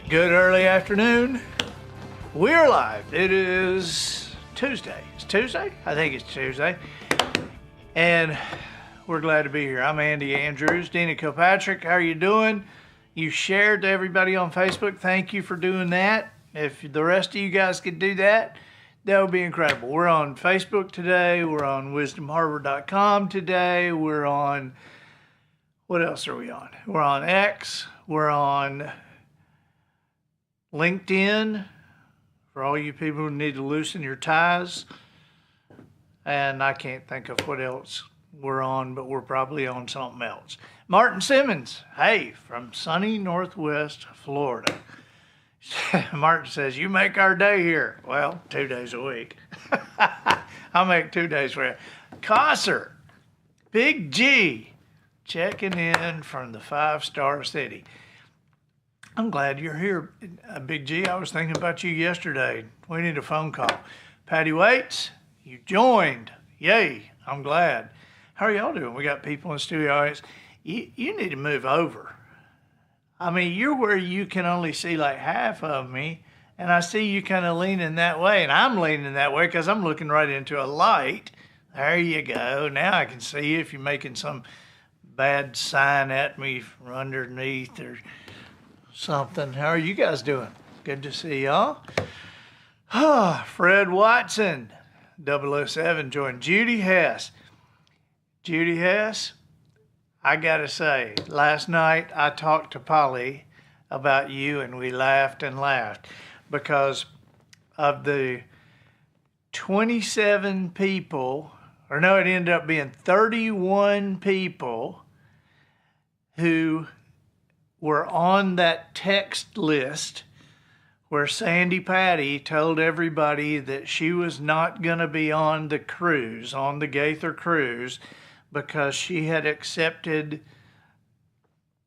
Good early afternoon. We're live. It is Tuesday. It's Tuesday? I think it's Tuesday. And we're glad to be here. I'm Andy Andrews. Dina Kilpatrick, how are you doing? You shared to everybody on Facebook. Thank you for doing that. If the rest of you guys could do that, that would be incredible. We're on Facebook today. We're on wisdomharbor.com today. We're on, what else are we on? We're on X. We're on LinkedIn for all you people who need to loosen your ties. And I can't think of what else we're on, but we're probably on something else. Martin Simmons, hey, from sunny Northwest Florida. Martin says, you make our day here. Well, 2 days a week. I'll make 2 days for you. Cosser, Big G, checking in from the 5-star city. I'm glad you're here, Big G. I was thinking about you yesterday. We need a phone call. Patty Waits, you joined. Yay, I'm glad. How are y'all doing? We got people in the studio audience. You need to move over. I mean, you're where you can only see like half of me, and I see you kind of leaning that way, and I'm leaning that way because I'm looking right into a light. There you go. Now I can see you if you're making some bad sign at me from underneath or something. How are you guys doing? Good to see y'all. Fred Watson, 007, joined. Judy Hess. Judy Hess, I gotta say, last night I talked to Polly about you and we laughed and laughed because of the 27 people, or no, it ended up being 31 people who were on that text list where Sandy Patty told everybody that she was not going to be on the cruise, on the Gaither cruise, because she had accepted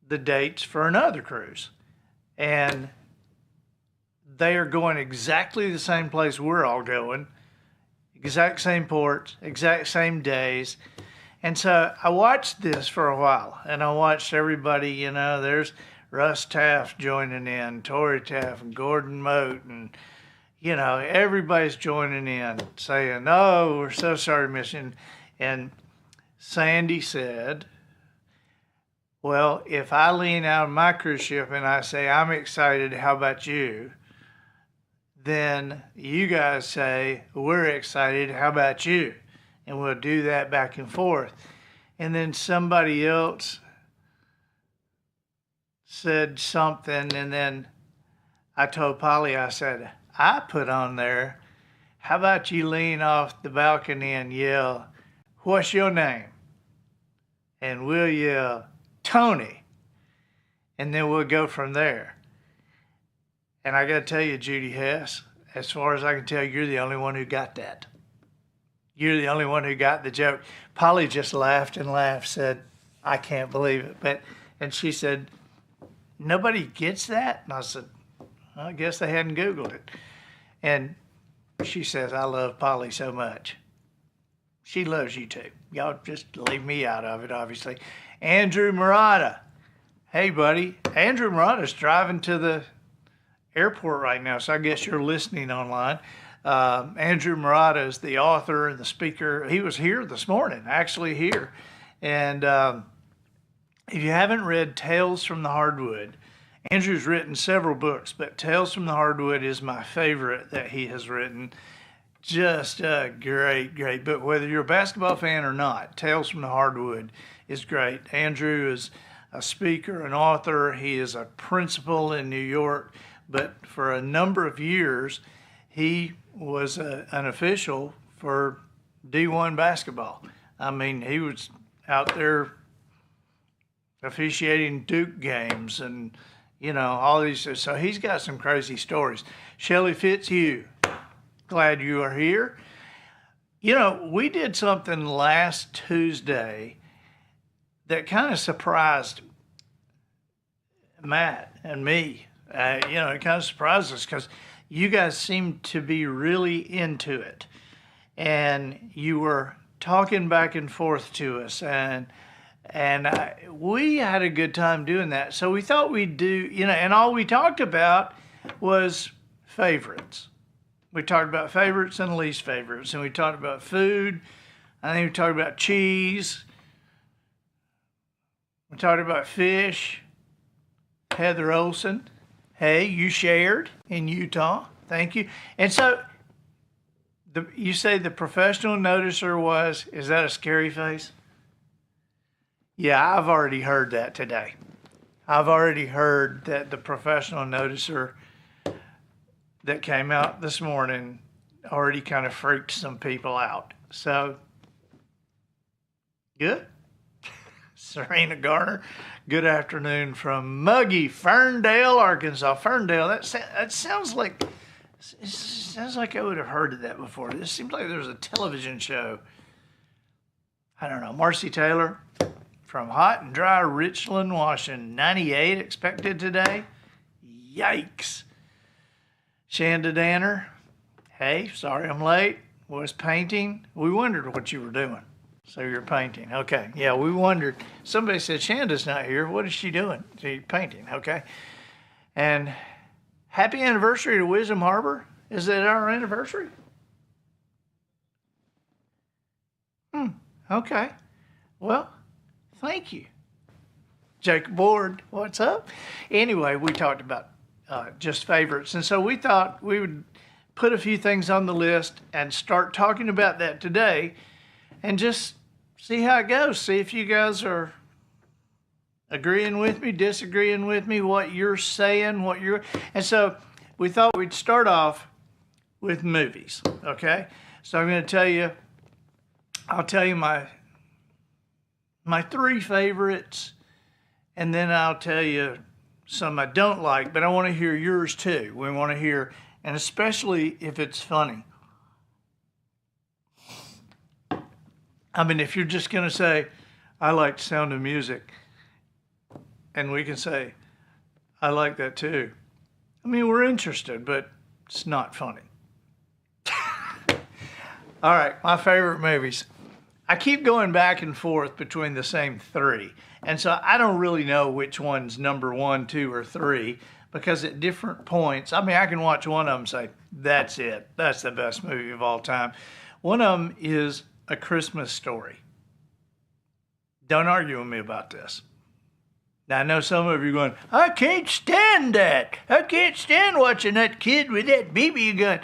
the dates for another cruise. And they are going exactly the same place we're all going, exact same ports, exact same days. And so I watched this for a while, and I watched everybody, you know, there's Russ Taft joining in, Tory Taft, and Gordon Moat, and, you know, everybody's joining in, saying, oh, we're so sorry missing. And Sandy said, well, if I lean out of my cruise ship and I say, I'm excited, how about you? Then you guys say, we're excited, how about you? And we'll do that back and forth. And then somebody else said something, and then I told Polly, I said, I put on there, how about you lean off the balcony and yell, what's your name? And we'll yell, Tony. And then we'll go from there. And I got to tell you, Judy Hess, as far as I can tell, you're the only one who got that. You're the only one who got the joke. Polly just laughed and laughed, said, I can't believe it. And she said, nobody gets that? And I said, I guess they hadn't Googled it. And she says, I love Polly so much. She loves you too. Y'all just leave me out of it, obviously. Andrew Murata. Hey, buddy. Andrew Murata's driving to the airport right now, so I guess you're listening online. Andrew Murata is the author and the speaker. He was here this morning, actually here. And if you haven't read Tales from the Hardwood, Andrew's written several books, but Tales from the Hardwood is my favorite that he has written. Just a great, great book. Whether you're a basketball fan or not, Tales from the Hardwood is great. Andrew is a speaker, an author. He is a principal in New York, but for a number of years, he was an official for D1 basketball. I mean, he was out there officiating Duke games and, you know, all these. So he's got some crazy stories. Shelley Fitzhugh, glad you are here. You know, we did something last Tuesday that kind of surprised Matt and me. You know, it kind of surprised us because you guys seemed to be really into it. And you were talking back and forth to us. And And we had a good time doing that. So we thought we'd do, and all we talked about was favorites. We talked about favorites and least favorites, and we talked about food. I think we talked about cheese. We talked about fish. Heather Olson, hey, you shared in Utah. Thank you. And so you say the professional noticer is that a scary face? Yeah, I've already heard that today. I've already heard that the professional noticer that came out this morning already kind of freaked some people out. So, good. Serena Garner, good afternoon from muggy Ferndale, Arkansas. Ferndale, that sounds like I would have heard of that before. This seems like there's a television show. I don't know. Marcy Taylor from hot and dry Richland, Washington. 98 expected today. Yikes. Shanda Danner, hey, sorry I'm late. Was painting. We wondered what you were doing. So you're painting. Okay. Yeah, we wondered. Somebody said, Shanda's not here. What is she doing? She's painting. Okay. And happy anniversary to Wisdom Harbor. Is it our anniversary? Okay. Well, thank you. Jacob Ward, what's up? Anyway, we talked about just favorites. And so we thought we would put a few things on the list and start talking about that today and just see how it goes. See if you guys are agreeing with me, disagreeing with me, what you're saying, and so we thought we'd start off with movies, okay? So I'm going to I'll tell you my three favorites, and then I'll tell you some I don't like, but I want to hear yours too. We want to hear, and especially if it's funny. I mean, if you're just going to say, I like Sound of Music, and we can say, I like that too. I mean, we're interested, but it's not funny. All right, my favorite movies. I keep going back and forth between the same three. And so I don't really know which one's number 1, 2, or 3, because at different points, I mean, I can watch one of them and say, that's it. That's the best movie of all time. One of them is A Christmas Story. Don't argue with me about this. Now, I know some of you are going, I can't stand that. I can't stand watching that kid with that BB gun.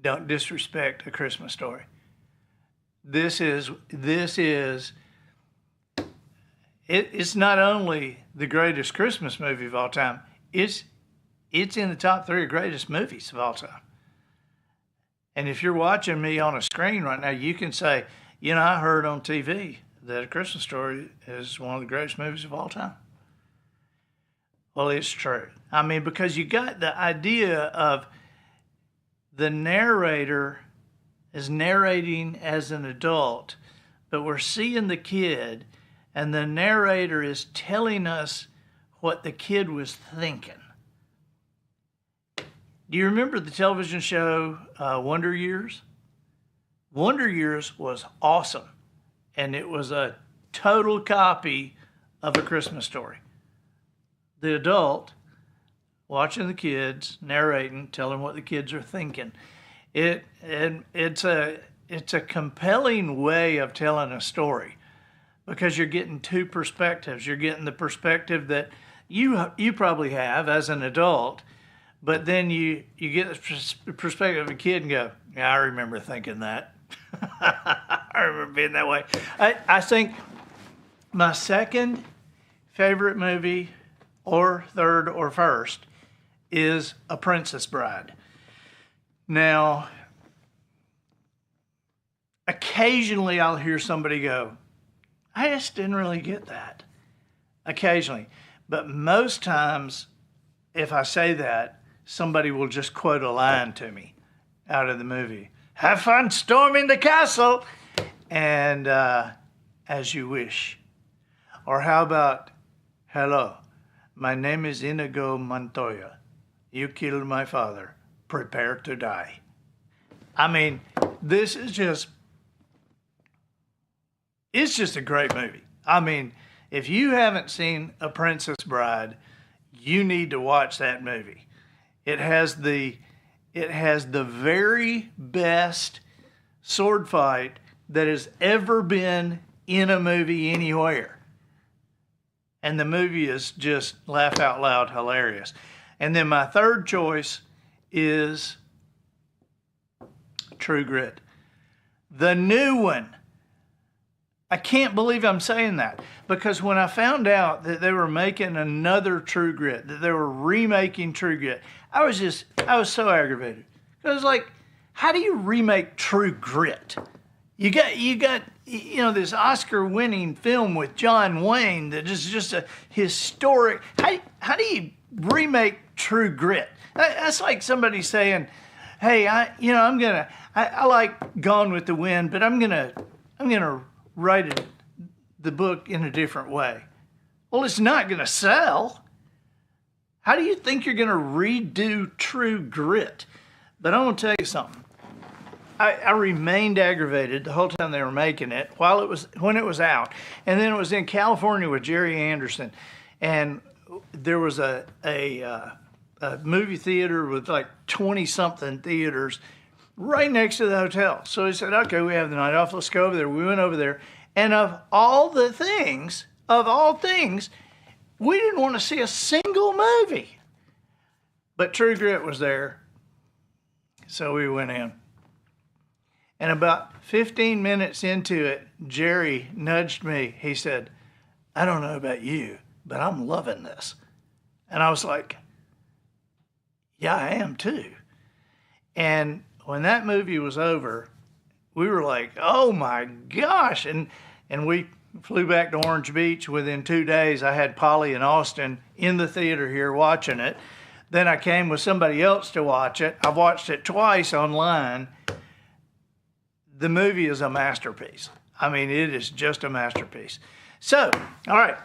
Don't disrespect A Christmas Story. It's not only the greatest Christmas movie of all time, it's in the top 3 greatest movies of all time. And if you're watching me on a screen right now, you can say, I heard on TV that A Christmas Story is one of the greatest movies of all time. Well, it's true. I mean, because you got the idea of the narrator is narrating as an adult, but we're seeing the kid, and the narrator is telling us what the kid was thinking. Do you remember the television show Wonder Years? Wonder Years was awesome, and it was a total copy of A Christmas Story. The adult watching the kids, narrating, telling what the kids are thinking. It's a compelling way of telling a story, because you're getting two perspectives. You're getting the perspective that you probably have as an adult, but then you get the perspective of a kid and go, yeah, I remember thinking that. I remember being that way. I think my second favorite movie, or third or first, is A Princess Bride. Now, occasionally I'll hear somebody go, I just didn't really get that. Occasionally. But most times, if I say that, somebody will just quote a line to me out of the movie. Have fun storming the castle, and as you wish. Or how about, hello, my name is Inigo Montoya. You killed my father. Prepare to die. I mean, this is just It's just a great movie. I mean, if you haven't seen A Princess Bride, you need to watch that movie. It has the very best sword fight that has ever been in a movie anywhere. And the movie is just laugh out loud hilarious. And then my third choice is True Grit. The new one. I can't believe I'm saying that, because when I found out that they were making another True Grit, that they were remaking True Grit, I was so aggravated. I was like, how do you remake True Grit? You got this Oscar-winning film with John Wayne that is just a historic. How do you remake True Grit? That's like somebody saying, "Hey, I like Gone with the Wind, but I'm gonna write the book in a different way." Well, it's not gonna sell. How do you think you're gonna redo True Grit? But I'm gonna tell you something. I remained aggravated the whole time they were making it, when it was out, and then it was in California with Jerry Anderson, and there was a movie theater with like 20-something theaters right next to the hotel. So he said, "Okay, we have the night off. Let's go over there." We went over there, and of all things, we didn't want to see a single movie, but True Grit was there, so we went in. And about 15 minutes into it, Jerry nudged me. He said, "I don't know about you, but I'm loving this." And I was like, "Yeah, I am too." And when that movie was over, we were like, "Oh my gosh." And we flew back to Orange Beach. Within 2 days, I had Polly and Austin in the theater here watching it. Then I came with somebody else to watch it. I've watched it twice online. The movie is a masterpiece. I mean, it is just a masterpiece. So, all right,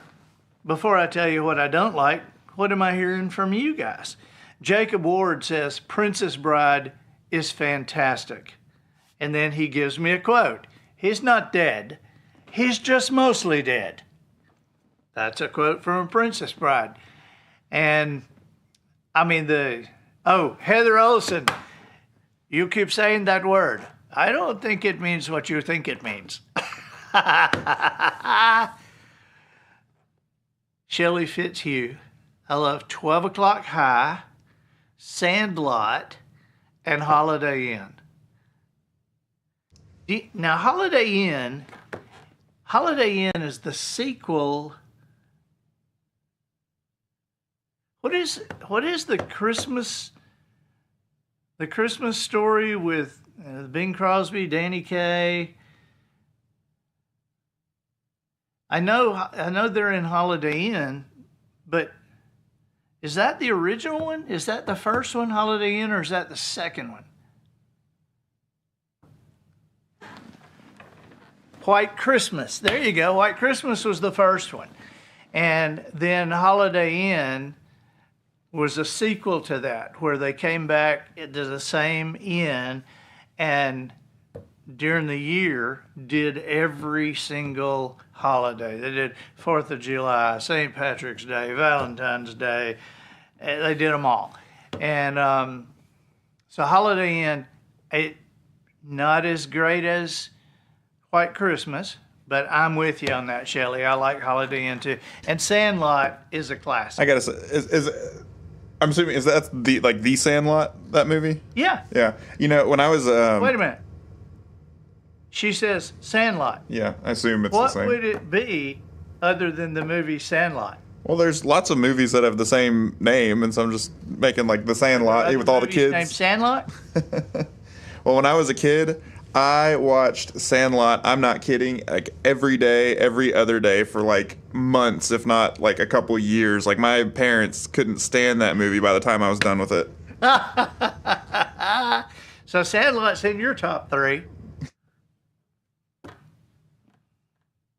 before I tell you what I don't like, what am I hearing from you guys? Jacob Ward says, "Princess Bride is fantastic." And then he gives me a quote. "He's not dead. He's just mostly dead." That's a quote from Princess Bride. And I mean, Heather Olson, "You keep saying that word. I don't think it means what you think it means." Shelley Fitzhugh, "I love 12 O'Clock High, Sandlot, and Holiday Inn." Now, Holiday Inn is the sequel. What is the Christmas Story with Bing Crosby, Danny Kaye? I know they're in Holiday Inn, but is that the original one? Is that the first one, Holiday Inn, or is that the second one? White Christmas. There you go. White Christmas was the first one. And then Holiday Inn was a sequel to that, where they came back to the same inn and during the year did every single holiday. They did 4th of July, St. Patrick's Day, Valentine's Day. They did them all. And so Holiday Inn, not as great as White Christmas, but I'm with you on that, Shelley. I like Holiday Inn too. And Sandlot is a classic. I gotta say, I'm assuming, is that the Sandlot, that movie? Yeah. Yeah. When I was Wait a minute. She says Sandlot. Yeah, I assume it's the same. What would it be other than the movie Sandlot? Well, there's lots of movies that have the same name, and so I'm just making like the Sandlot with all the kids. Named Sandlot? Well, when I was a kid, I watched Sandlot, I'm not kidding, like every day, every other day for like months, if not like a couple years. Like my parents couldn't stand that movie by the time I was done with it. So Sandlot's in your top 3.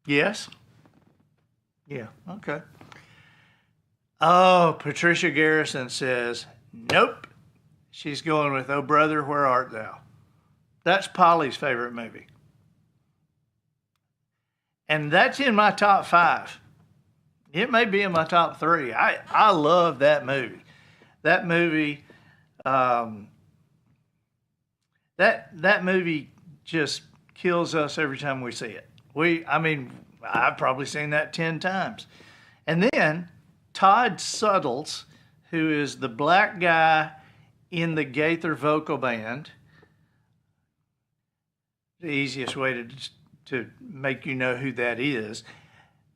Yes? Yeah, okay. Oh, Patricia Garrison says, nope. She's going with Oh Brother, Where Art Thou? That's Polly's favorite movie. And that's in my top 5. It may be in my top 3. I love that movie. That movie, that movie just kills us every time we see it. I've probably seen that 10 times. And then Todd Suttles, who is the black guy in the Gaither vocal band, the easiest way to make you know who that is.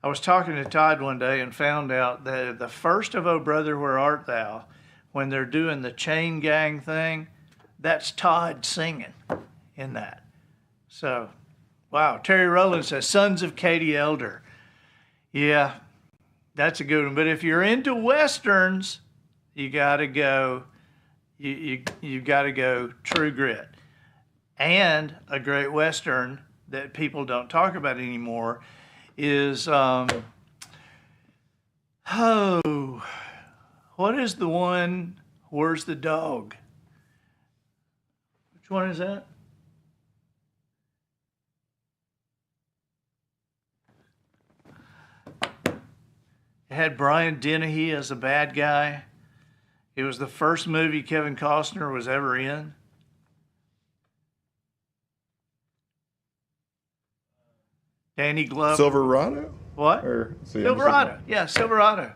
I was talking to Todd one day and found out that the first of "Oh Brother, Where Art Thou," when they're doing the chain gang thing, that's Todd singing in that. So, wow. Terry Rowland says, Sons of Katie Elder. Yeah, that's a good one. But if you're into Westerns, you got to go, you got to go True Grit. And a great Western that people don't talk about anymore is, what is the one, Where's the Dog? Which one is that? It had Brian Dennehy as a bad guy. It was the first movie Kevin Costner was ever in. Danny Glover. Silverado? What? Silverado. Yeah, Silverado.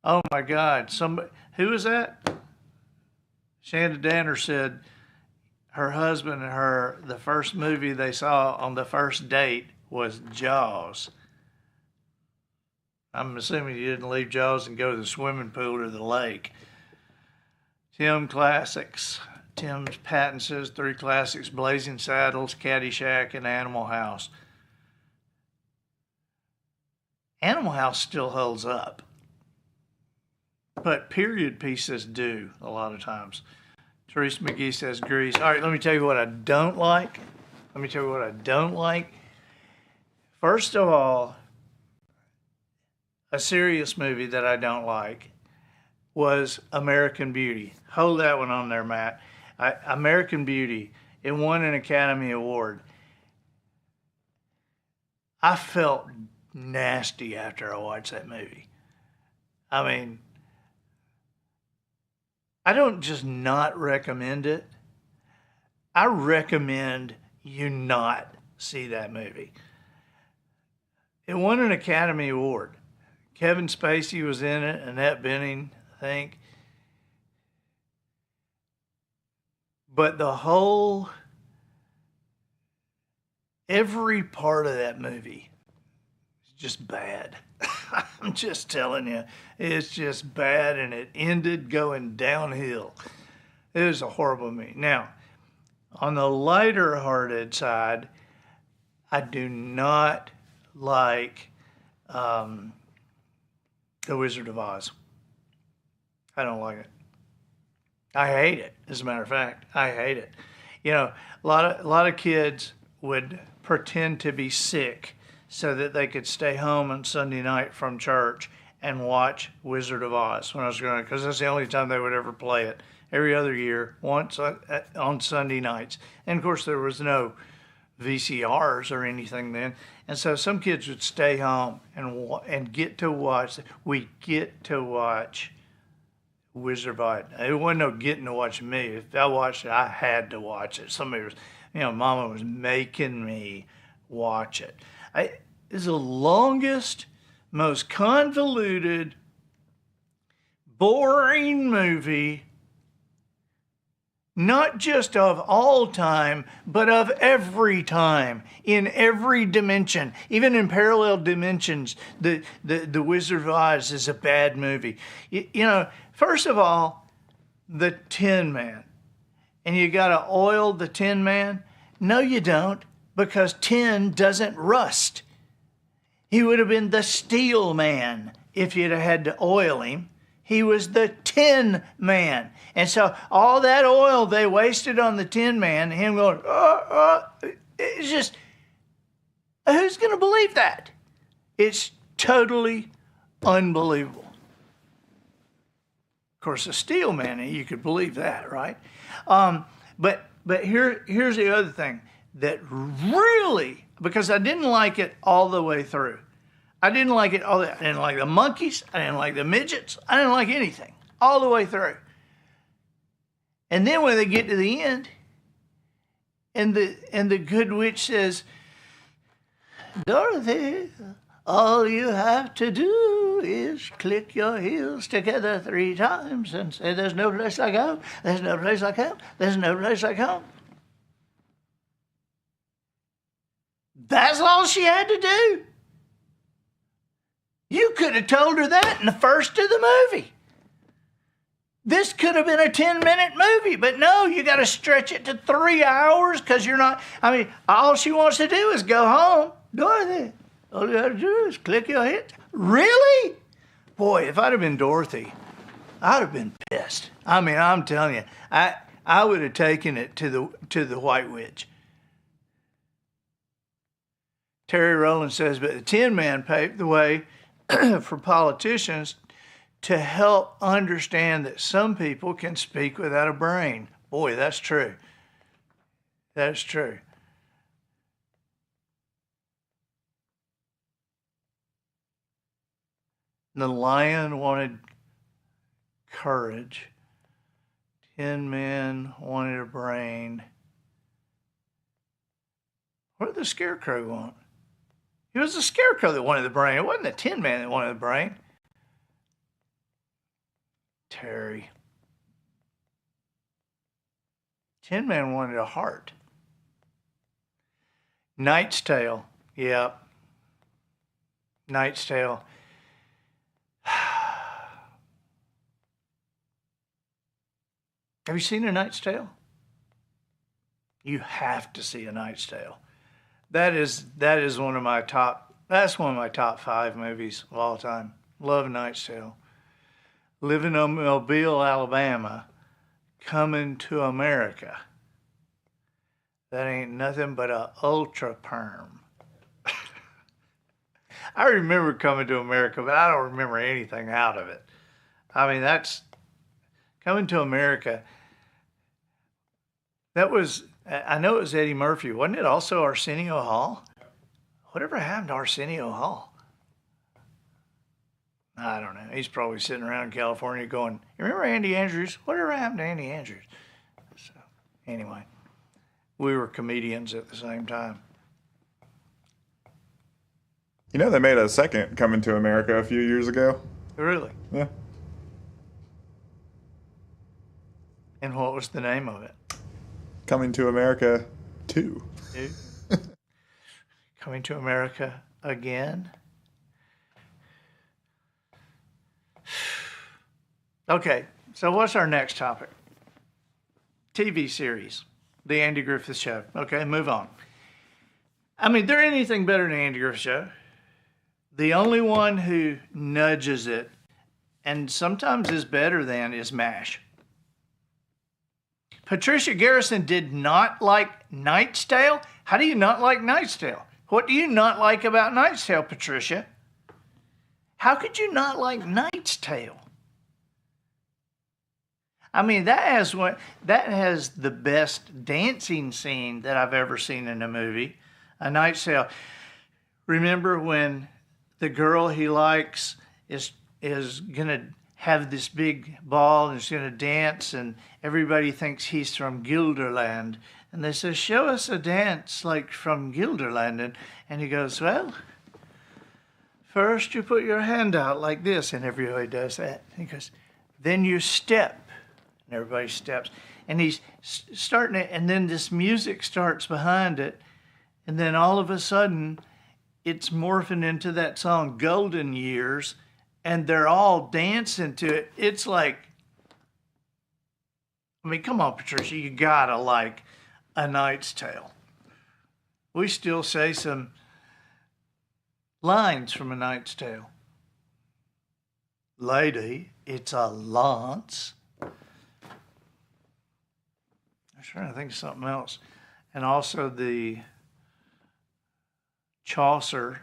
Oh my God. Who is that? Shanda Danner said her husband and the first movie they saw on the first date was Jaws. I'm assuming you didn't leave Jaws and go to the swimming pool or the lake. Tim Classics. Tim Patton says 3 classics: Blazing Saddles, Caddyshack, and Animal House. Animal House still holds up, but period pieces do a lot of times. Teresa McGee says Grease. All right, let me tell you what I don't like. First of all, a serious movie that I don't like was American Beauty. Hold that one on there, Matt. American Beauty. It won an Academy Award. I felt nasty after I watched that movie. I mean, I don't just not recommend it. I recommend you not see that movie. It won an Academy Award. Kevin Spacey was in it, Annette Bening, I think. But every part of that movie is just bad. I'm just telling you, it's just bad, and it ended going downhill. It was a horrible movie. Now, on the lighter-hearted side, I do not like The Wizard of Oz. I don't like it. I hate it, as a matter of fact. I hate it. You know, a lot of kids would pretend to be sick so that they could stay home on Sunday night from church and watch Wizard of Oz when I was growing up, because that's the only time they would ever play it. Every other year, once on Sunday nights. And of course, there was no VCRs or anything then. And so some kids would stay home and get to watch. We get to watch Wizard of Oz. It wasn't no getting to watch me. If I watched it, I had to watch it. Somebody was, Mama was making me watch it. It's the longest, most convoluted, boring movie, not just of all time, but of every time, in every dimension, even in parallel dimensions. The Wizard of Oz is a bad movie. First of all, the Tin Man. And you got to oil the Tin Man? No, you don't, because tin doesn't rust. He would have been the Steel Man if you'd have had to oil him. He was the Tin Man. And so all that oil they wasted on the Tin Man, him going, it's just, who's going to believe that? It's totally unbelievable. Of course, the Steel Man, you could believe that, right? But here's the other thing that really because I didn't like it all the way through. I didn't like it I didn't like the monkeys. I didn't like the midgets. I didn't like anything all the way through. And then when they get to the end, and the good witch says, Dorothy, all you have to do is click your heels together 3 times and say, there's no place like home, there's no place like home, there's no place like home. That's all she had to do. You could have told her that in the first of the movie. This could have been a 10-minute movie, but no, you got to stretch it to 3 hours because you're not, all she wants to do is go home. Dorothy, all you got to do is click your heels. Really? Boy, if I'd have been Dorothy, I'd have been pissed. I'm telling you, I would have taken it to the White Witch. Terry Rowland says, but the Tin Man paved the way for politicians to help understand that some people can speak without a brain. Boy, that's true. That's true. The lion wanted courage. Tin Man wanted a brain. What did the Scarecrow want? It was the Scarecrow that wanted the brain. It wasn't the Tin Man that wanted the brain. Terry. Tin Man wanted a heart. Knight's Tale. Yep. Knight's Tale. Have you seen A Knight's Tale? You have to see A Knight's Tale. That is one of my top 5 movies of all time. Love A Knight's Tale. Living in Mobile, Alabama, coming to America. That ain't nothing but a ultra perm. I remember Coming to America, but I don't remember anything out of it. That's Coming to America. That was, I know it was Eddie Murphy. Wasn't it also Arsenio Hall? Whatever happened to Arsenio Hall? I don't know. He's probably sitting around in California going, you remember Andy Andrews? Whatever happened to Andy Andrews? So, anyway, we were comedians at the same time. You know, they made a second Coming to America a few years ago. Really? Yeah. And what was the name of it? Coming to America 2. Coming to America again? Okay, so what's our next topic? TV series, The Andy Griffith Show. Okay, move on. There ain't anything better than The Andy Griffith Show. The only one who nudges it, and sometimes is better than, is MASH. Patricia Garrison did not like Knight's Tale. How do you not like Knight's Tale? What do you not like about Knight's Tale, Patricia? How could you not like Knight's Tale? That has the best dancing scene that I've ever seen in a movie. A Knight's Tale. Remember when the girl he likes is gonna have this big ball and is gonna dance, and everybody thinks he's from Gilderland, and they say, "Show us a dance like from Gilderland," and he goes, "Well, first you put your hand out like this," and everybody does that. And he goes, "Then you step." And everybody steps. And he's starting it, and then this music starts behind it. And then all of a sudden, it's morphing into that song, Golden Years, and they're all dancing to it. It's like, come on, Patricia, you gotta like A Knight's Tale. We still say some lines from A Knight's Tale. Lady, it's a lance. I'm trying to think of something else. And also the Chaucer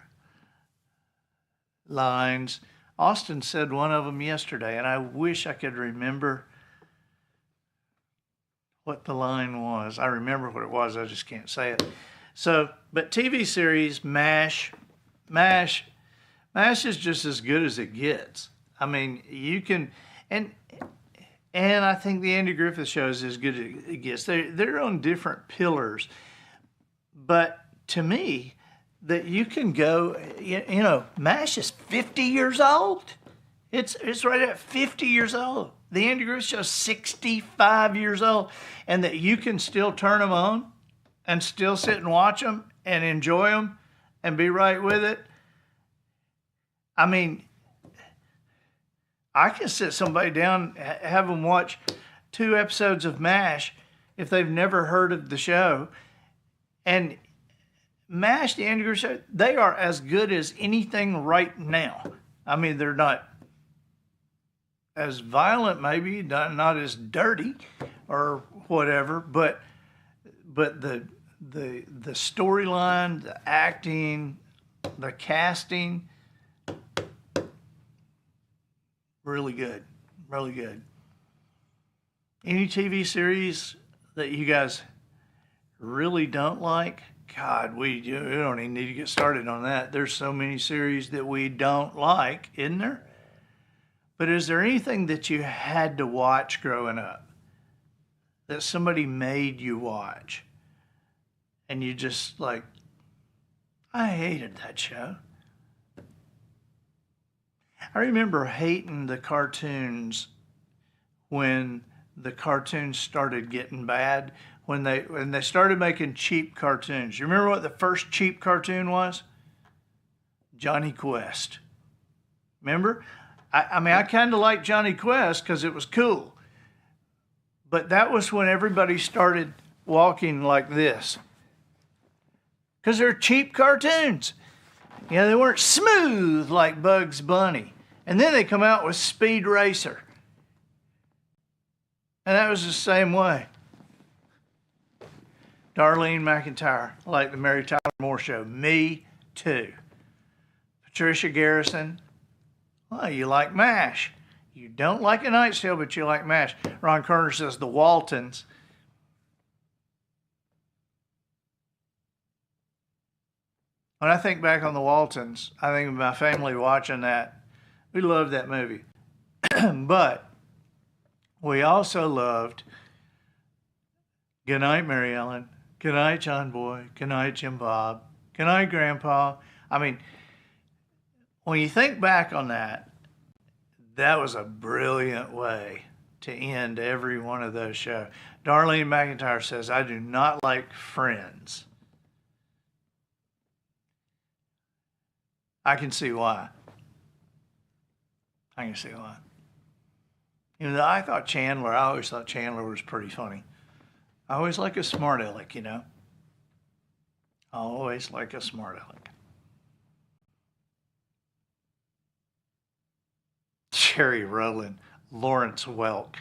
lines. Austin said one of them yesterday, and I wish I could remember what the line was. I remember what it was, I just can't say it. So, but TV series, MASH, MASH is just as good as it gets. I mean, you can, and I think the Andy Griffith Show is as good as it gets. They're on different pillars, but to me, that you can go, you know, MASH is 50 years old. It's right at 50 years old. The Andy Griffith Show is 65 years old, and that you can still turn them on and still sit and watch them and enjoy them and be right with it. I mean, I can sit somebody down, have them watch 2 episodes of MASH if they've never heard of the show. And MASH, the Andy Griffith Show, they are as good as anything right now. I mean, they're not as violent, maybe, not as dirty or whatever, but the storyline, the acting, the casting, really good, really good. Any TV series that you guys really don't like? God, we don't even need to get started on that. There's so many series that we don't like, isn't there? But is there anything that you had to watch growing up that somebody made you watch and you just like, I hated that show? I remember hating the cartoons when the cartoons started getting bad, when they started making cheap cartoons. You remember what the first cheap cartoon was? Johnny Quest. Remember? I mean, I kind of liked Johnny Quest because it was cool. But that was when everybody started walking like this. Because they're cheap cartoons. You know, they weren't smooth like Bugs Bunny. And then they come out with Speed Racer. And that was the same way. Darlene McIntyre, like the Mary Tyler Moore Show. Me too. Patricia Garrison. Well, you like MASH. You don't like A Knight's Tale, but you like MASH. Ron Kerner says the Waltons. When I think back on the Waltons, I think of my family watching that. We loved that movie. But we also loved Goodnight, Mary Ellen. Goodnight, John Boy. Goodnight, Jim Bob. Goodnight, Grandpa. I mean, when you think back on that, that was a brilliant way to end every one of those shows. Darlene McIntyre says, I do not like Friends. I can see why. I can see why. You know, I always thought Chandler was pretty funny. I always like a smart aleck, you know. I always like a smart aleck. Jerry Rowland, Lawrence Welk.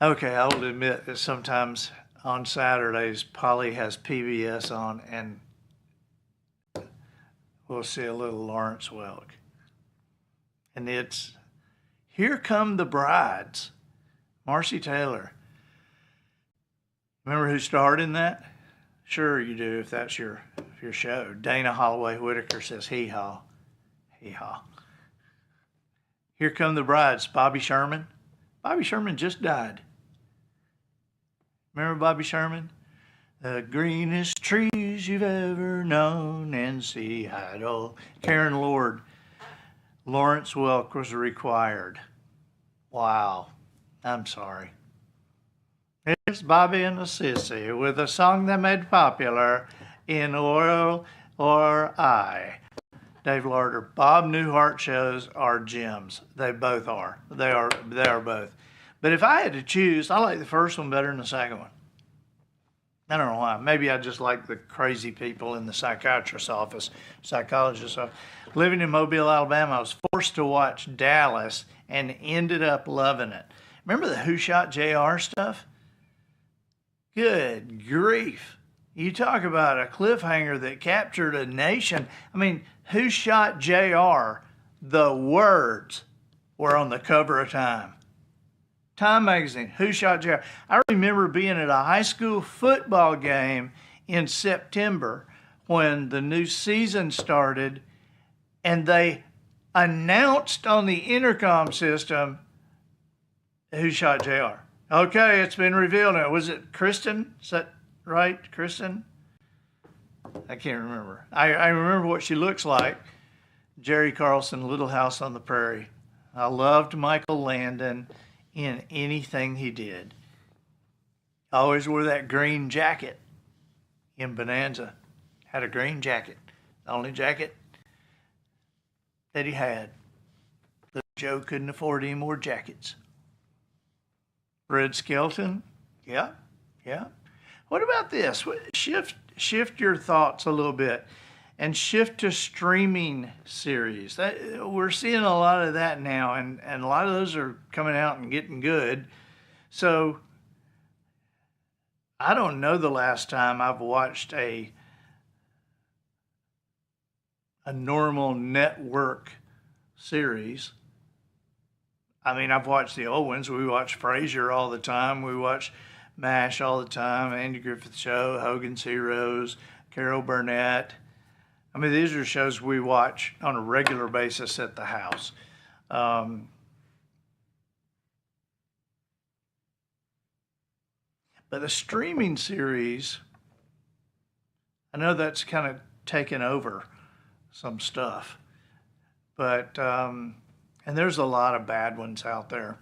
Okay, I will admit that sometimes on Saturdays, Polly has PBS on and we'll see a little Lawrence Welk. And it's Here Come the Brides, Marcy Taylor. Remember who starred in that? Sure you do, if that's your show. Dana Holloway Whitaker says hee-haw. Hee-haw. Here Come the Brides, Bobby Sherman. Bobby Sherman just died. Remember Bobby Sherman? The greenest trees you've ever known in Seattle. Karen Lord. Lawrence Welk was required. Wow. I'm sorry. It's Bobby and the Sissy with a song they made popular in Oil or I. Dave Larder. Bob Newhart shows are gems. They both are. They are both. But if I had to choose, I like the first one better than the second one. I don't know why. Maybe I just like the crazy people in the psychiatrist's office, psychologist's office. Living in Mobile, Alabama, I was forced to watch Dallas and ended up loving it. Remember the Who Shot JR stuff? Good grief. You talk about a cliffhanger that captured a nation. I mean, Who Shot JR? The words were on the cover of Time. Time magazine, Who Shot JR? I remember being at a high school football game in September when the new season started, and they announced on the intercom system who shot JR. Okay, it's been revealed now. Was it Kristen? Is that right, Kristen? I can't remember. I remember what she looks like. Jerry Carlson, Little House on the Prairie. I loved Michael Landon in anything he did. I always wore that green jacket in Bonanza. Had a green jacket. The only jacket that he had. Little Joe couldn't afford any more jackets. Red Skelton? Yeah. What about this? Shift your thoughts a little bit and shift to streaming series. We're seeing a lot of that now, and a lot of those are coming out and getting good. So I don't know the last time I've watched a normal network series. I mean, I've watched the old ones. We watch Frasier all the time. We watch MASH all the time, Andy Griffith Show, Hogan's Heroes, Carol Burnett. I mean, these are shows we watch on a regular basis at the house. But the streaming series, I know that's kind of taken over some stuff. But, and there's a lot of bad ones out there.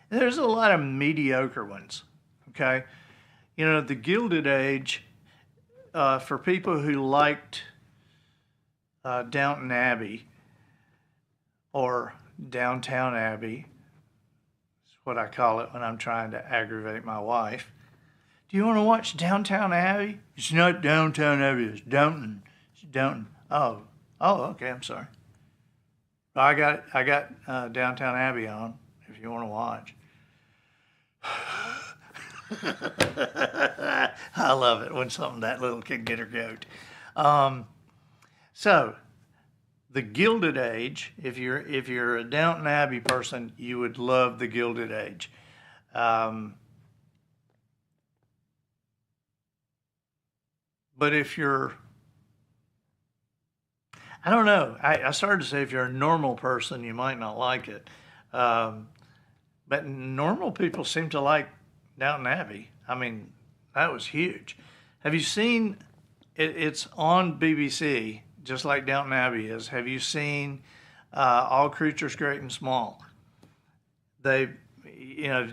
And there's a lot of mediocre ones, okay? You know, the Gilded Age, for people who liked Downton Abbey or Downtown Abbey, is what I call it when I'm trying to aggravate my wife. Do you want to watch Downtown Abbey? It's not Downtown Abbey, it's Downton. It's Downton. Oh, okay, I'm sorry. I got Downtown Abbey on if you want to watch. I love it when something that little can get her goat. So, the Gilded Age. If you're a Downton Abbey person, you would love the Gilded Age. But if you're, I don't know. I started to say if you're a normal person, you might not like it. But normal people seem to like Downton Abbey. I mean, that was huge. Have you seen, it's on BBC, just like Downton Abbey is. Have you seen All Creatures Great and Small? They've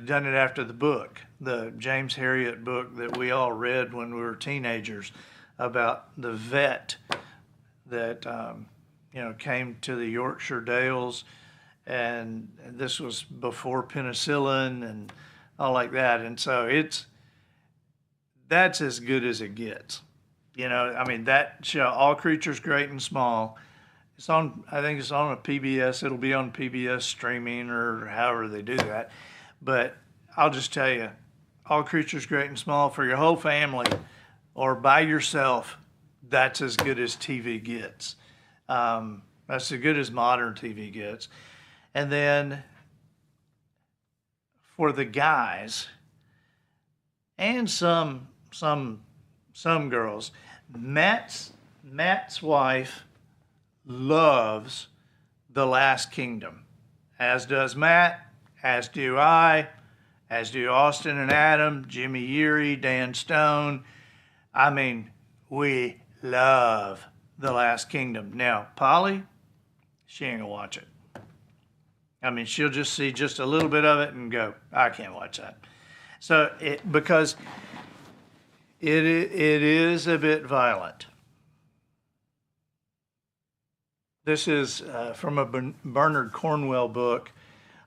done it after the book, the James Herriot book that we all read when we were teenagers about the vet that came to the Yorkshire Dales, and this was before penicillin and all like that, and so that's as good as it gets. I mean, that show, All Creatures Great and Small, it's on. I think it's on a PBS. It'll be on PBS streaming or however they do that. But I'll just tell you, All Creatures Great and Small for your whole family or by yourself, that's as good as TV gets. That's as good as modern TV gets. And then for the guys and some girls, Matt's wife loves The Last Kingdom, as does Matt, as do I, as do Austin and Adam, Jimmy Yeary, Dan Stone. I mean, we love The Last Kingdom. Now, Polly, she ain't gonna watch it. I mean, she'll just see just a little bit of it and go, I can't watch that. So, because it is a bit violent. This is from a Bernard Cornwell book,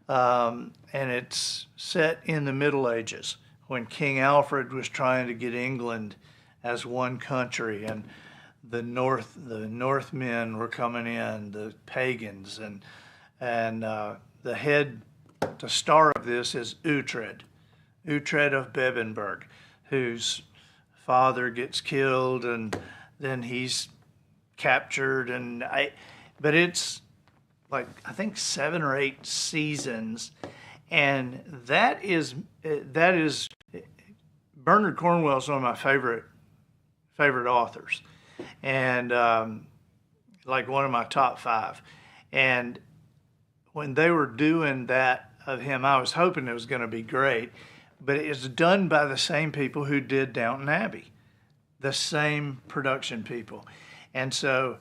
and it's set in the Middle Ages when King Alfred was trying to get England as one country, and the Northmen were coming in, the pagans, and the star of this is Uhtred of Bebbanburg, whose father gets killed, and then he's captured, but it's like, I think 7 or 8 seasons, and that is Bernard Cornwell is one of my favorite authors, and like one of my top 5. And when they were doing that of him, I was hoping it was going to be great, but it's done by the same people who did Downton Abbey, the same production people. And so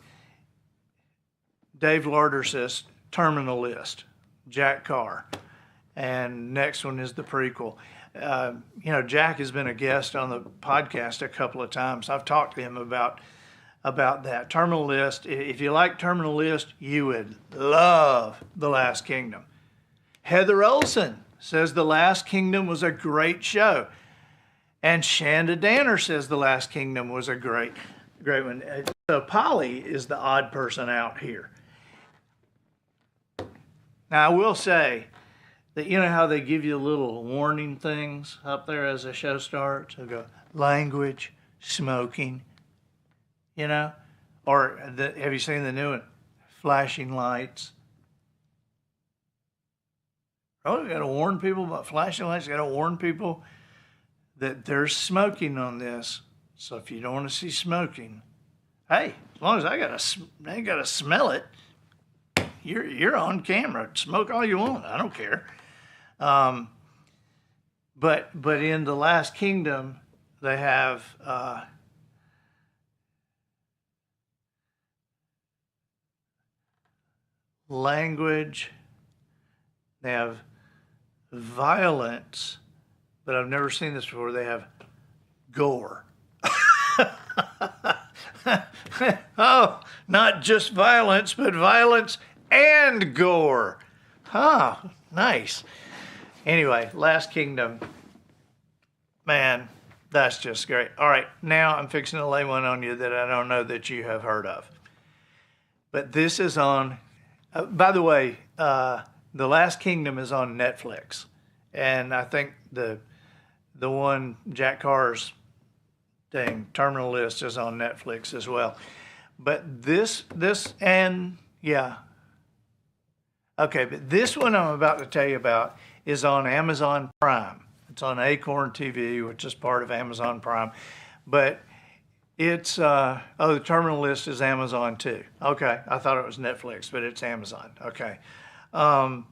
Dave Larder says Terminal List, Jack Carr, and next one is the prequel. Jack has been a guest on the podcast a couple of times. I've talked to him about that. Terminal List, if you like Terminal List, you would love The Last Kingdom. Heather Olsen says The Last Kingdom was a great show. And Shanda Danner says The Last Kingdom was a great one. So Polly is the odd person out here. Now, I will say that you know how they give you little warning things up there as the show starts? They'll go, language, smoking, or have you seen the new one? Flashing lights. Oh, you got to warn people about flashing lights. You got to warn people that there's smoking on this. So if you don't want to see smoking, hey, as long as I ain't got to smell it, you're on camera. Smoke all you want. I don't care. But in The Last Kingdom, they have language, they have violence, but I've never seen this before. They have gore. Oh, not just violence, but violence and gore. Oh, nice. Anyway, Last Kingdom. Man, that's just great. All right, now I'm fixing to lay one on you that I don't know that you have heard of. But this is on, by the way, The Last Kingdom is on Netflix. And I think the one, Jack Carr's thing, Terminal List, is on Netflix as well. But this one I'm about to tell you about is on Amazon Prime. It's on Acorn TV, which is part of Amazon Prime. But it's, the Terminal List is Amazon too. Okay, I thought it was Netflix, but it's Amazon. Okay. All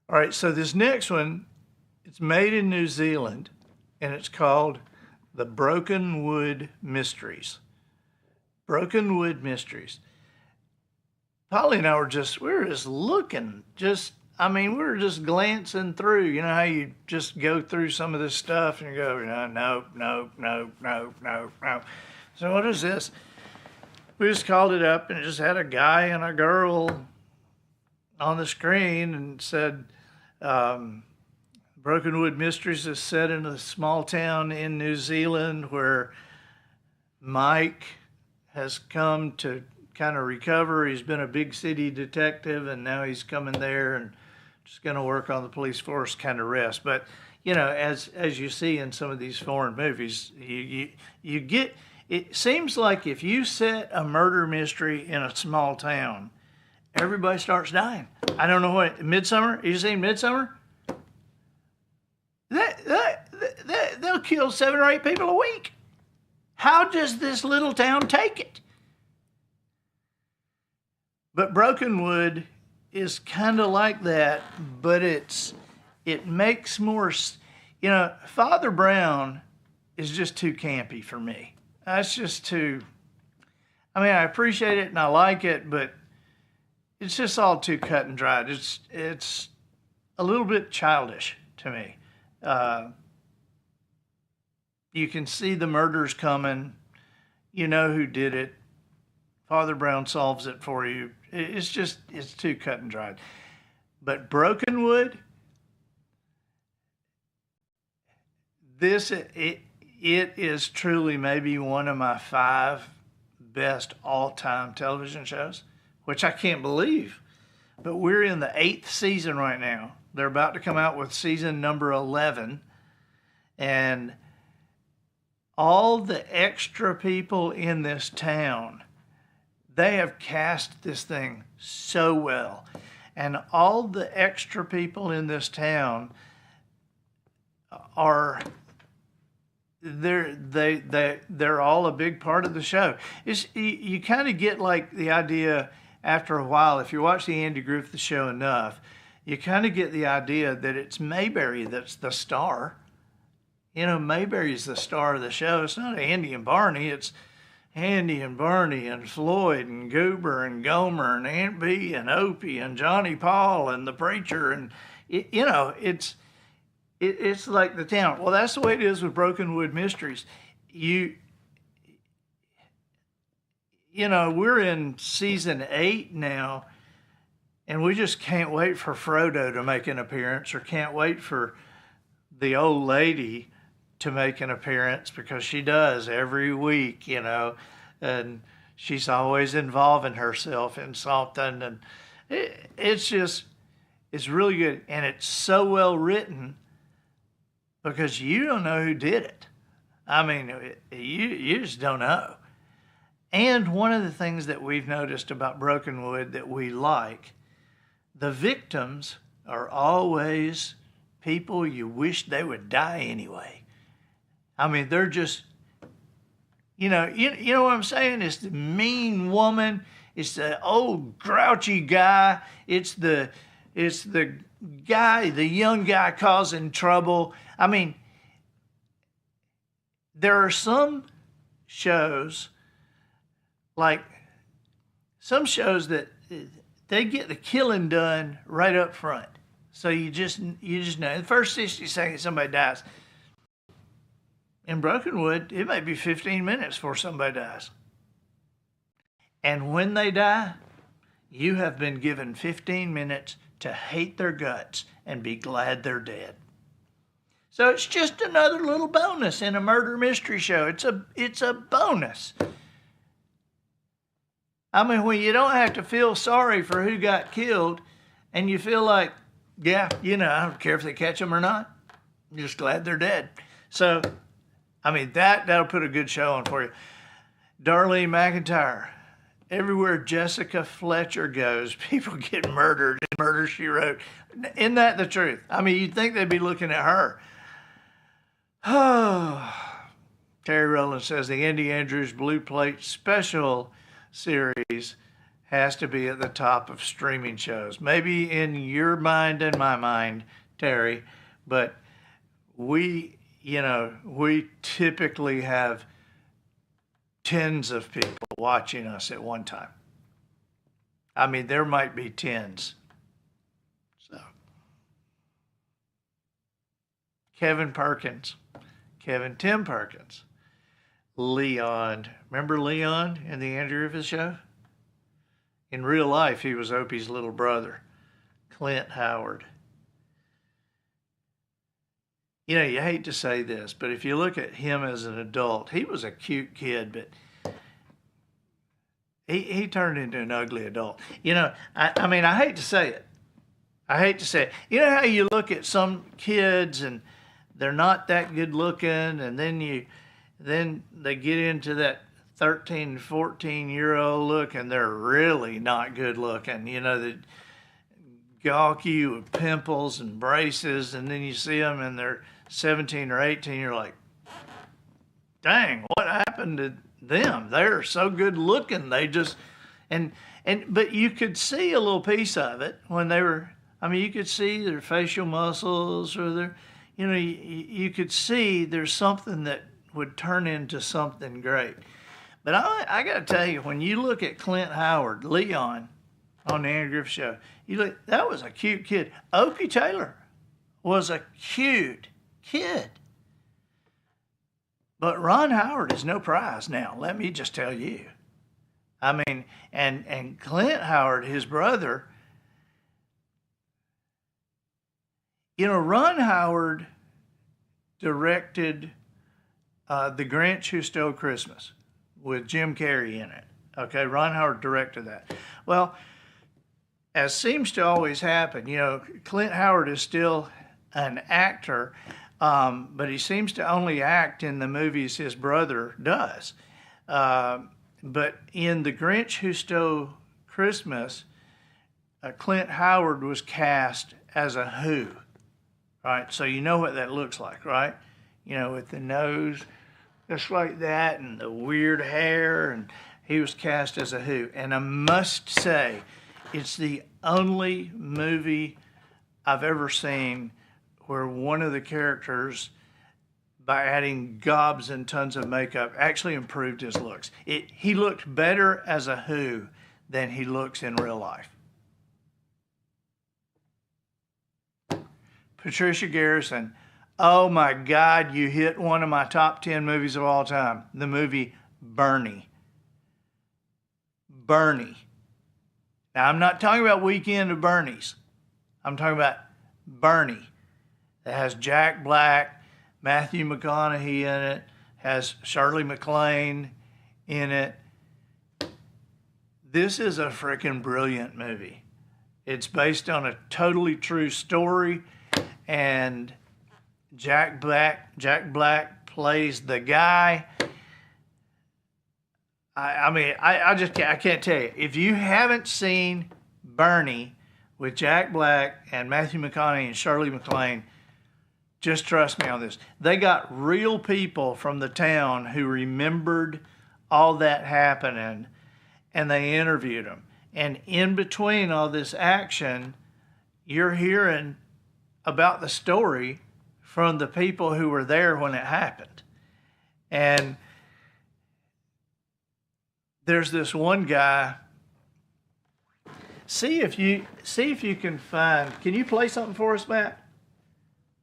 right, so this next one, it's made in New Zealand, and it's called The Broken Wood Mysteries. Broken Wood Mysteries. Polly and I were just looking, we were just glancing through. You know how you just go through some of this stuff and you go, no. So what is this? We just called it up and it just had a guy and a girl on the screen and said, Broken Wood Mysteries is set in a small town in New Zealand where Mike has come to kind of recover. He's been a big city detective and now he's coming there and just going to work on the police force, kind of rest. But, as you see in some of these foreign movies, you get, it seems like if you set a murder mystery in a small town, everybody starts dying. I don't know what, Midsommar? You seen Midsommar? They'll kill 7 or 8 people a week. How does this little town take it? But Brokenwood is kind of like that, but it makes more, Father Brown is just too campy for me. That's just too, I appreciate it and I like it, but it's just all too cut and dried. It's a little bit childish to me. You can see the murders coming. You know who did it. Father Brown solves it for you. It's too cut and dried. But Brokenwood, it is truly maybe one of my 5 best all-time television shows, which I can't believe. But we're in the 8th season right now. They're about to come out with season number 11. And all the extra people in this town, they have cast this thing so well. And all the extra people in this town they're all a big part of the show. You kind of get like the idea after a while, if you watch the Andy Griffith Show enough, you kind of get the idea that it's Mayberry that's the star. You know, Mayberry's the star of the show. It's not Andy and Barney. It's Andy and Barney and Floyd and Goober and Gomer and Aunt Bee and Opie and Johnny Paul and the preacher. And, it's like the town. Well, that's the way it is with Brokenwood Mysteries. We're in season 8 now, and we just can't wait for Frodo to make an appearance, or can't wait for the old lady to make an appearance, because she does every week, and she's always involving herself in something. And it's really good. And it's so well written because you don't know who did it. I mean, you just don't know. And one of the things that we've noticed about Brokenwood that we like, the victims are always people you wish they would die anyway. I mean, they're just, you know what I'm saying? It's the mean woman. It's the old grouchy guy. It's the guy, the young guy causing trouble. I mean, there are some shows, like some shows that they get the killing done right up front. So you just know. In the first 60 seconds, somebody dies. In Brokenwood, it may be 15 minutes before somebody dies. And when they die, you have been given 15 minutes to hate their guts and be glad they're dead. So it's just another little bonus in a murder mystery show. It's a bonus. I mean, when you don't have to feel sorry for who got killed, and you feel like, yeah, I don't care if they catch them or not. I'm just glad they're dead. So, I mean, that'll put a good show on for you. Darlene McIntyre. Everywhere Jessica Fletcher goes, people get murdered in Murder, She Wrote. Isn't that the truth? I mean, you'd think they'd be looking at her. Terry Rowland says the Andy Andrews Blue Plate special series has to be at the top of streaming shows. Maybe in your mind and my mind, Terry, but we typically have tens of people watching us at one time. I mean, there might be tens. So, Tim Perkins. Leon. Remember Leon in the Andrew Griffith Show? In real life, he was Opie's little brother, Clint Howard. You hate to say this, but if you look at him as an adult, he was a cute kid, but he turned into an ugly adult. I mean, I hate to say it. You know how you look at some kids and they're not that good looking, and then they get into that 13, 14-year-old look, and they're really not good looking. The gawky with pimples and braces, and then you see them and they're 17 or 18, you're like, dang, what happened to them? They're so good looking. They just, but you could see a little piece of it when they were, you could see their facial muscles, or their, you could see there's something that would turn into something great. But I got to tell you, when you look at Clint Howard, Leon, on the Andrew Griffith Show, that was a cute kid. Opie Taylor was a cute kid. But Ron Howard is no prize now, let me just tell you. I mean, and Clint Howard, his brother, Ron Howard directed The Grinch Who Stole Christmas with Jim Carrey in it. Okay, Ron Howard directed that. Well, as seems to always happen, Clint Howard is still an actor, but he seems to only act in the movies his brother does. But in The Grinch Who Stole Christmas, Clint Howard was cast as a Who, right? So you know what that looks like, right? with the nose just like that and the weird hair, and he was cast as a Who. And I must say, it's the only movie I've ever seen where one of the characters, by adding gobs and tons of makeup, actually improved his looks. He looked better as a Who than he looks in real life. Patricia Garrison. Oh my God, you hit one of my top 10 movies of all time. The movie Bernie. Bernie. Now, I'm not talking about Weekend of Bernie's. I'm talking about Bernie. It has Jack Black, Matthew McConaughey in it, has Shirley MacLaine in it. This is a freaking brilliant movie. It's based on a totally true story, and Jack Black plays the guy. I can't tell you. If you haven't seen Bernie with Jack Black and Matthew McConaughey and Shirley MacLaine, just trust me on this. They got real people from the town who remembered all that happening, and they interviewed them. And in between all this action, you're hearing about the story from the people who were there when it happened. And there's this one guy. See if you can find. Can you play something for us, Matt?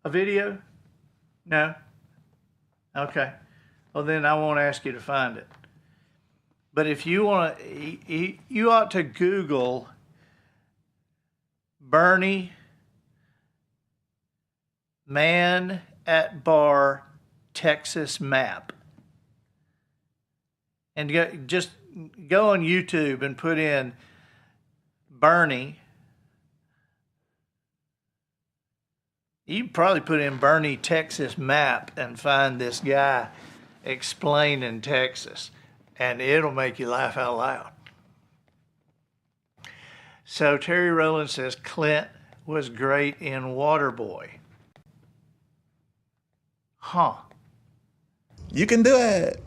A video? No? Okay. Well, then I won't ask you to find it. But if you want to, you ought to Google Bernie Man at Bar Texas map. And just go on YouTube and put in Bernie. You can probably put in Bernie, Texas map and find this guy explaining Texas. And it'll make you laugh out loud. So Terry Rowland says Clint was great in Waterboy. Huh. You can do it.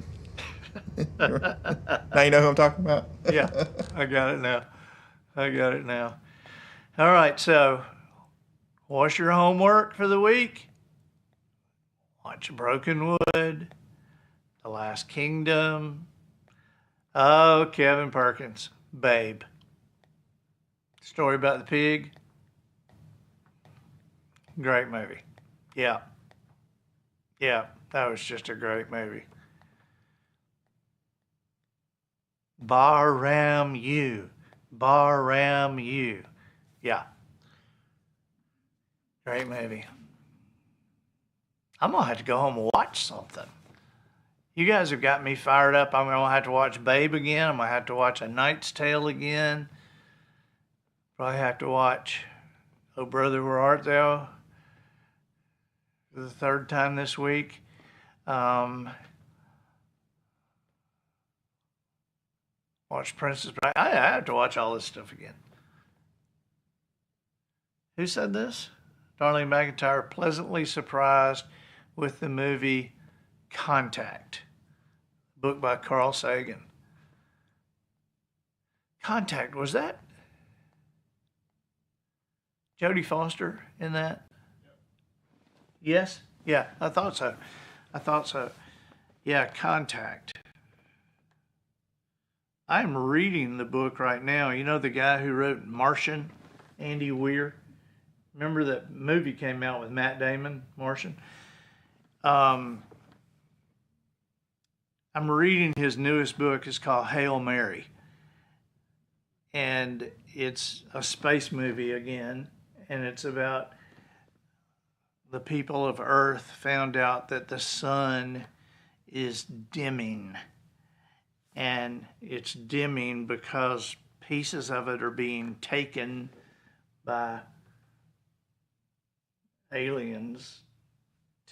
Now you know who I'm talking about? Yeah, I got it now. All right, so what's your homework for the week? Watch Brokenwood, The Last Kingdom. Oh, Kevin Perkins, Babe. Story about the pig. Great movie. Yeah, that was just a great movie. Bar-ram you. Yeah. Great movie. I'm going to have to go home and watch something. You guys have got me fired up. I'm going to have to watch Babe again. I'm going to have to watch A Knight's Tale again. Probably have to watch Oh Brother, Where Art Thou? For the third time this week. Watch Princess Bride. I have to watch all this stuff again. Who said this? Darlene McIntyre, pleasantly surprised with the movie Contact, book by Carl Sagan. Contact, was that Jodie Foster in that? Yes? Yeah, I thought so. Yeah, Contact. I'm reading the book right now. You know the guy who wrote Martian, Andy Weir? Remember that movie came out with Matt Damon, Martian? I'm reading his newest book. It's called Hail Mary. And it's a space movie again. And it's about the people of Earth found out that the sun is dimming. And it's dimming because pieces of it are being taken by aliens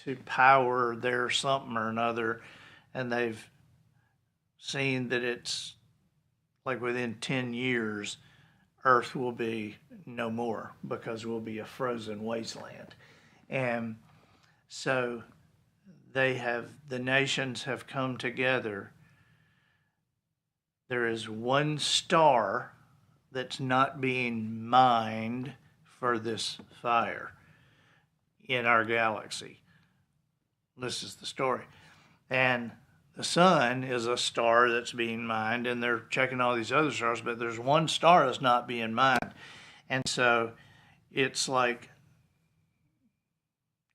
to power their something or another, and they've seen that it's like within 10 years Earth will be no more because we'll be a frozen wasteland. And so the nations have come together. There is one star that's not being mined for this fire in our galaxy. This is the story. And the sun is a star that's being mined, and they're checking all these other stars, but there's one star that's not being mined. And so it's like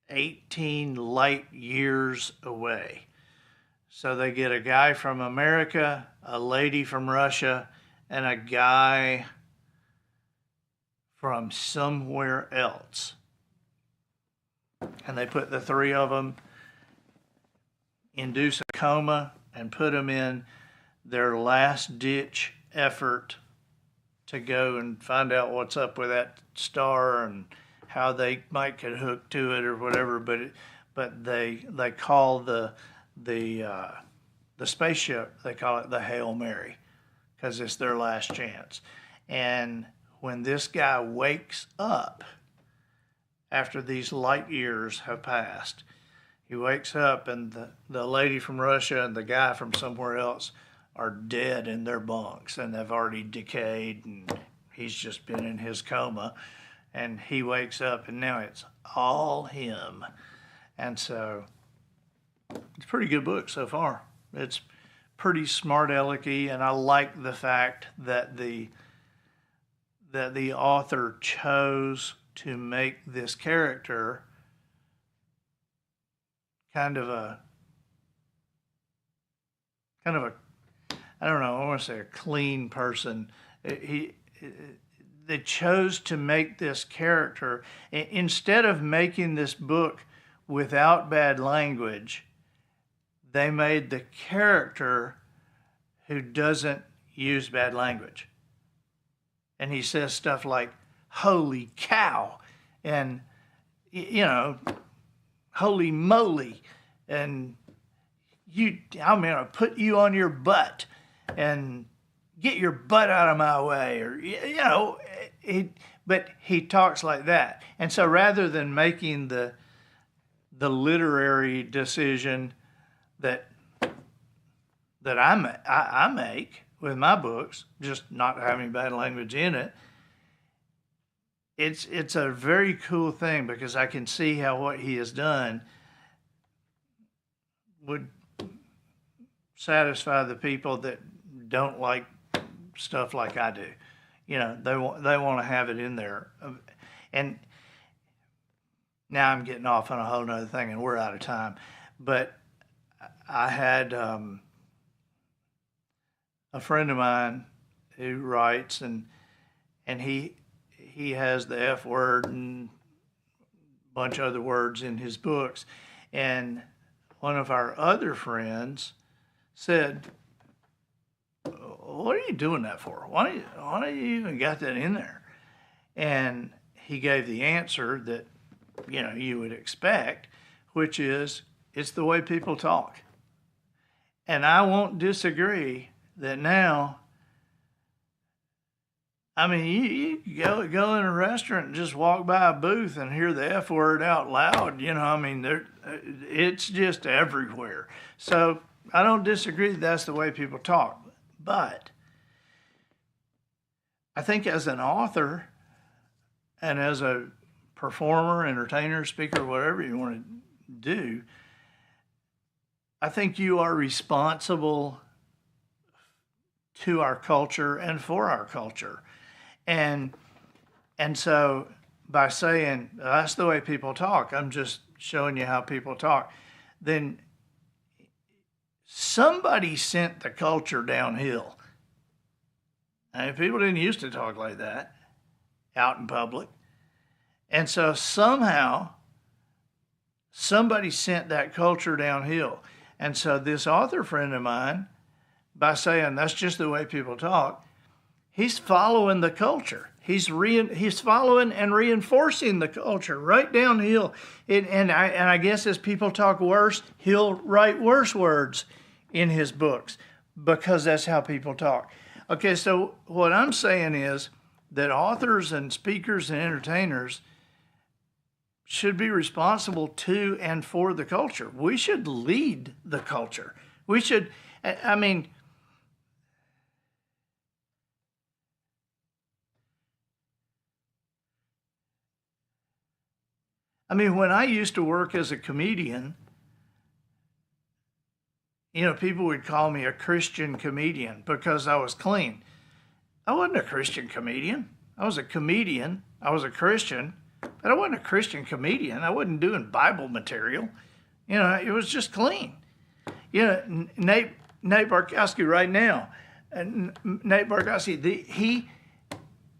18 light years away. So they get a guy from America, a lady from Russia, and a guy from somewhere else. And they put the three of them, induce a coma, and put them in their last ditch effort to go and find out what's up with that star and how they might get hooked to it or whatever. But they call the spaceship, they call it the Hail Mary, because it's their last chance. And when this guy wakes up after these light years have passed, he wakes up and the lady from Russia and the guy from somewhere else are dead in their bunks, and they've already decayed, and he's just been in his coma, and he wakes up and now it's all him. And so it's a pretty good book so far. It's pretty smart alecky, and I like the fact that the author chose to make this character kind of a I don't know, I want to say a clean person. They chose to make this character, instead of making this book without bad language, they made the character who doesn't use bad language. And he says stuff like, holy cow, and, holy moly, and I'm going to put you on your butt, and get your butt out of my way, or, but he talks like that. And so rather than making the literary decision that I make with my books, just not having bad language in it, it's a very cool thing, because I can see how what he has done would satisfy the people that don't like stuff like I do. They want to have it in there. And now I'm getting off on a whole nother thing, and we're out of time. But I had a friend of mine who writes, and he has the F word and a bunch of other words in his books. And one of our other friends said, what are you doing that for? Why do you even got that in there? And he gave the answer that, you would expect, which is, it's the way people talk. And I won't disagree that now, you go in a restaurant and just walk by a booth and hear the F word out loud, it's just everywhere. So I don't disagree that that's the way people talk. But I think as an author and as a performer, entertainer, speaker, whatever you want to do, I think you are responsible to our culture and for our culture. And so by saying that's the way people talk, I'm just showing you how people talk, then somebody sent the culture downhill. And people didn't used to talk like that out in public. And so somehow somebody sent that culture downhill. And so this author friend of mine, by saying that's just the way people talk, he's following the culture. He's following and reinforcing the culture right downhill. And I guess as people talk worse, he'll write worse words in his books, because that's how people talk. Okay, so what I'm saying is that authors and speakers and entertainers, should be responsible to and for the culture. We should lead the culture. We should, I mean, when I used to work as a comedian, people would call me a Christian comedian because I was clean. I wasn't a Christian comedian. I was a comedian. I was a Christian, but I wasn't a Christian comedian. I wasn't doing Bible material. It was just clean. Nate Barkowski right now, Nate Barkowski, he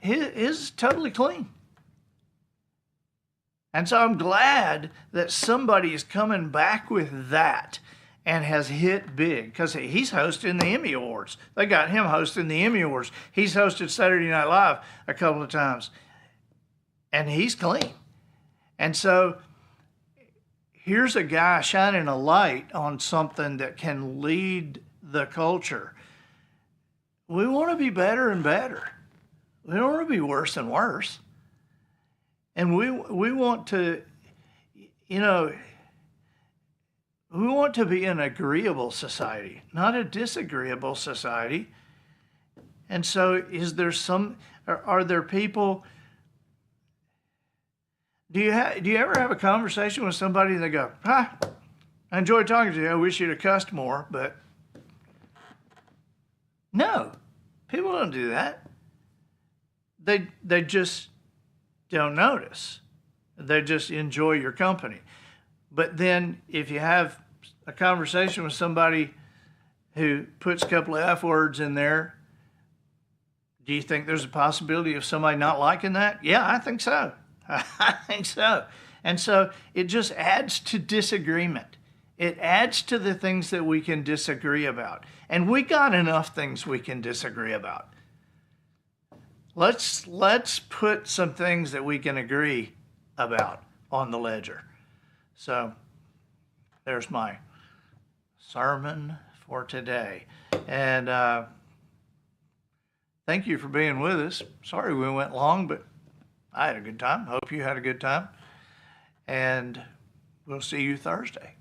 is totally clean. And so I'm glad that somebody is coming back with that and has hit big, because he's hosting the Emmy Awards. They got him hosting the Emmy Awards. He's hosted Saturday Night Live a couple of times, and he's clean. And so here's a guy shining a light on something that can lead the culture. We want to be better and better. We don't want to be worse and worse. And we want to, we want to be an agreeable society, not a disagreeable society. And so are there people, do you ever have a conversation with somebody and they go, hi, I enjoyed talking to you. I wish you'd have cussed more, but no, people don't do that. They just don't notice. They just enjoy your company. But then if you have a conversation with somebody who puts a couple of F words in there, do you think there's a possibility of somebody not liking that? Yeah, I think so. I think so. And so it just adds to disagreement. It adds to the things that we can disagree about. And we got enough things we can disagree about. Let's put some things that we can agree about on the ledger. So there's my sermon for today. And thank you for being with us. Sorry we went long, but I had a good time. Hope you had a good time. And we'll see you Thursday.